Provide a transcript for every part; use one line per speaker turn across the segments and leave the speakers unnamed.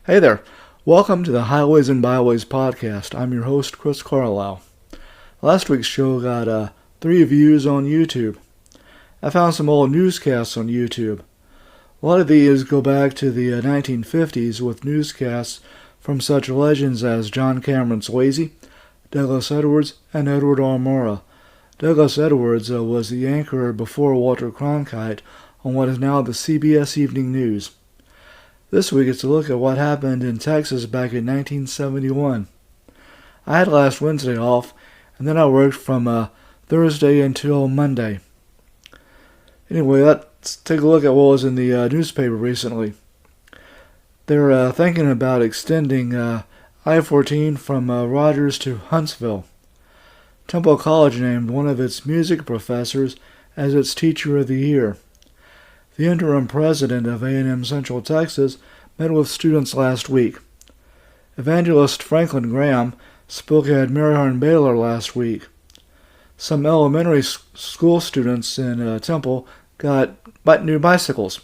Hey there. Welcome to the Highways and Byways podcast. I'm your host, Chris Carlisle. Last week's show got 3 views on YouTube. I found some old newscasts on YouTube. A lot of these go back to the 1950s with newscasts from such legends as John Cameron Swayze, Douglas Edwards, and Edward R. Murrah. Douglas Edwards was the anchor before Walter Cronkite on what is now the CBS Evening News. This week it's a look at what happened in Texas back in 1971. I had last Wednesday off, and then I worked from Thursday until Monday. Anyway, let's take a look at what was in the newspaper recently. They're thinking about extending I-14 from Rogers to Huntsville. Temple College named one of its music professors as its Teacher of the Year. The interim president of A&M Central Texas met with students last week. Evangelist Franklin Graham spoke at Mary Baylor last week. Some elementary school students in Temple got new bicycles.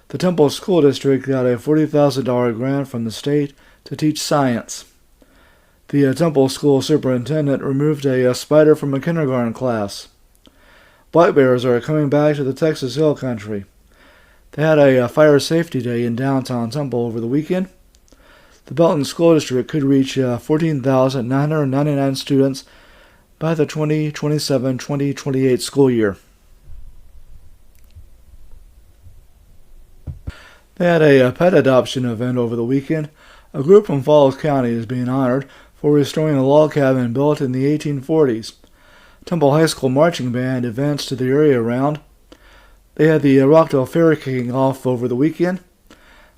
The Temple School District got a $40,000 grant from the state to teach science. The Temple School Superintendent removed a spider from a kindergarten class. Black bears are coming back to the Texas Hill Country. They had a fire safety day in downtown Temple over the weekend. The Belton School District could reach 14,999 students by the 2027-2028 school year. They had a pet adoption event over the weekend. A group from Falls County is being honored for restoring a log cabin built in the 1840s. Temple High School Marching Band advanced to the area round. They had the Rockdale Fair kicking off over the weekend.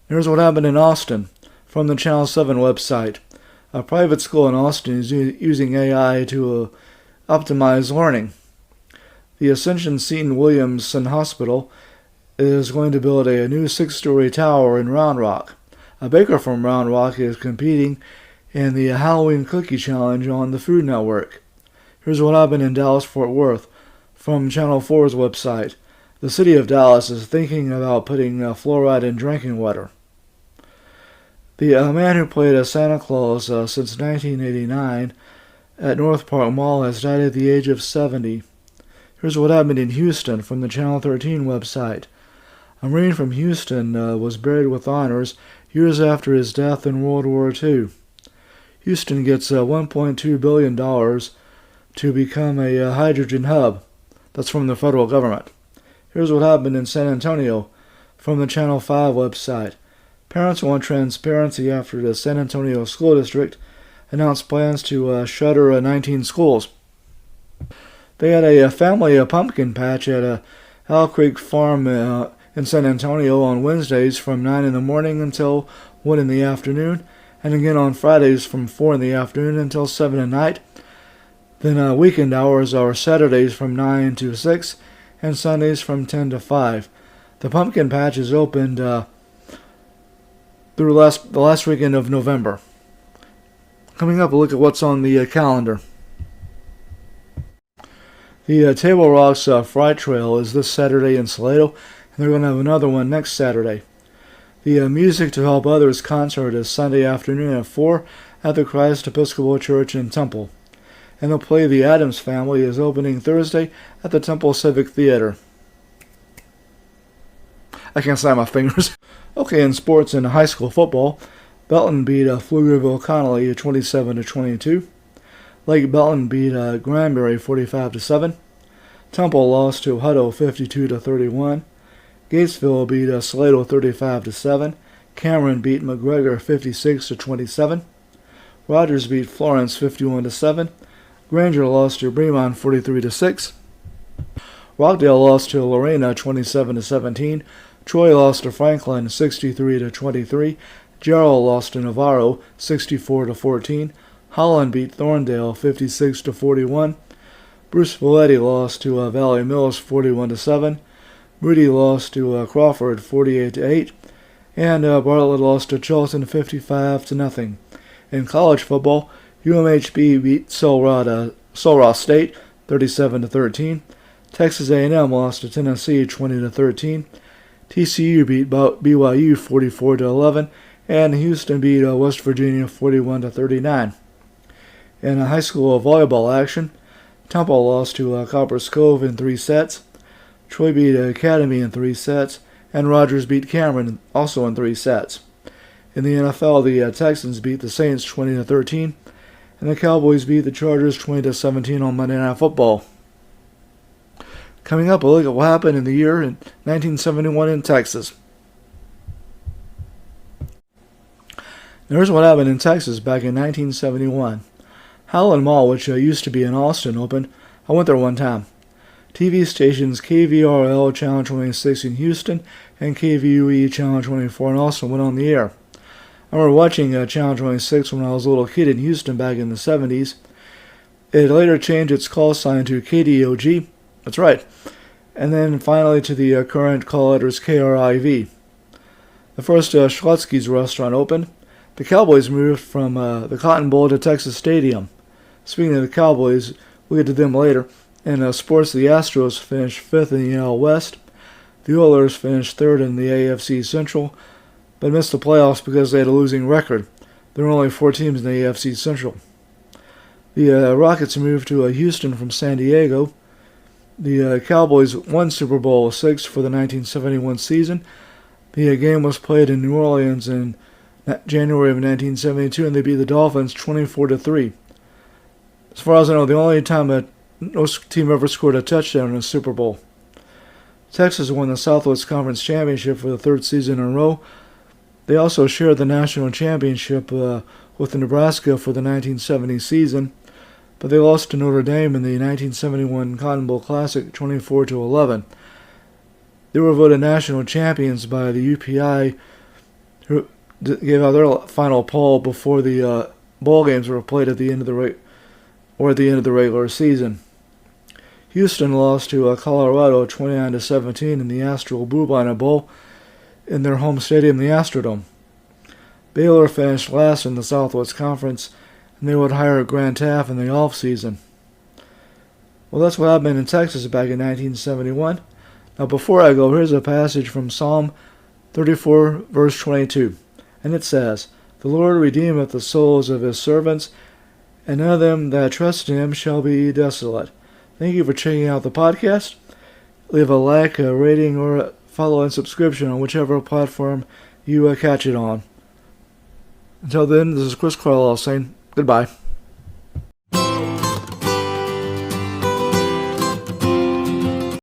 Here's what happened in Austin from the Channel 7 website. A private school in Austin is using AI to optimize learning. The Ascension Seton Williamson Hospital is going to build a new 6-story tower in Round Rock. A baker from Round Rock is competing in the Halloween Cookie Challenge on the Food Network. Here's what happened in Dallas-Fort Worth from Channel 4's website. The city of Dallas is thinking about putting fluoride in drinking water. The man who played Santa Claus since 1989 at North Park Mall has died at the age of 70. Here's what happened in Houston from the Channel 13 website. A Marine from Houston was buried with honors years after his death in World War II. Houston gets $1.2 billion to become a hydrogen hub. That's from the federal government. Here's what happened in San Antonio from the Channel 5 website. Parents want transparency after the San Antonio School District announced plans to shutter 19 schools. They had a family pumpkin patch at Owl Creek Farm in San Antonio on Wednesdays from 9 in the morning until 1 in the afternoon, and again on Fridays from 4 in the afternoon until 7 at night. Then weekend hours are Saturdays from 9 to 6 and Sundays from 10 to 5. The pumpkin patch is opened through the last weekend of November. Coming up, a look at what's on the calendar. The Table Rocks Fright Trail is this Saturday in Salado, and they're going to have another one next Saturday. The Music to Help Others concert is Sunday afternoon at 4 at the Christ Episcopal Church in Temple. And the play The Addams Family is opening Thursday at the Temple Civic Theater. I can't snap my fingers. Okay, in sports and high school football, Belton beat Pflugerville Connolly 27-22. Lake Belton beat Granbury 45-7. Temple lost to Hutto 52-31. Gatesville beat Salado 35-7. Cameron beat McGregor 56-27. Rogers beat Florence 51-7. Granger lost to Bremont 43-6. Rockdale lost to Lorena 27-17. Troy lost to Franklin 63-23. Jarrell lost to Navarro 64-14. Holland beat Thorndale 56-41. Bruce Valetti lost to Valley Mills 41-7. Moody lost to Crawford 48-8. And Bartlett lost to Charlton 55-0. In college football, UMHB beat Sul Ross State 37-13. Texas A&M lost to Tennessee 20-13. TCU beat BYU 44-11, and Houston beat West Virginia 41-39. In high school volleyball action, Temple lost to Copper's Cove in 3 sets. Troy beat Academy in 3 sets, and Rogers beat Cameron also in 3 sets. In the NFL, the Texans beat the Saints 20-13, and the Cowboys beat the Chargers 20-17 on Monday Night Football. Coming up, a look at what happened in the year in 1971 in Texas. Here's what happened in Texas back in 1971. Howland Mall, which used to be in Austin, opened. I went there one time. TV stations KVRL Channel 26 in Houston and KVUE Channel 24 in Austin went on the air. I remember watching Channel 26 when I was a little kid in Houston back in the 70s. It later changed its call sign to KDOG. That's right. And then finally to the current call letters KRIV. The first Schlotzsky's restaurant opened. The Cowboys moved from the Cotton Bowl to Texas Stadium. Speaking of the Cowboys, we'll get to them later. In sports, the Astros finished 5th in the NL West. The Oilers finished 3rd in the AFC Central, but missed the playoffs because they had a losing record. There were only 4 teams in the AFC Central. The Rockets moved to Houston from San Diego. The Cowboys won Super Bowl VI for the 1971 season. The game was played in New Orleans in January of 1972, and they beat the Dolphins 24-3. As far as I know, the only time that no team ever scored a touchdown in a Super Bowl. Texas won the Southwest Conference Championship for the 3rd season in a row. They also shared the national championship with Nebraska for the 1970 season, but they lost to Notre Dame in the 1971 Cotton Bowl Classic 24-11. They were voted national champions by the UPI, who gave out their final poll before the bowl games were played at the end of the regular season. Houston lost to Colorado 29-17 in the Astral Bluebonnet Bowl in their home stadium, the Astrodome. Baylor finished last in the Southwest Conference, and they would hire Grant Taft in the off-season. Well, that's what happened in Texas back in 1971. Now, before I go, here's a passage from Psalm 34, verse 22, and it says, "The Lord redeemeth the souls of his servants, and none of them that trust in him shall be desolate." Thank you for checking out the podcast. Leave a like, a rating, or a follow and subscription on whichever platform you catch it on. Until then, this is Chris Carlisle saying goodbye.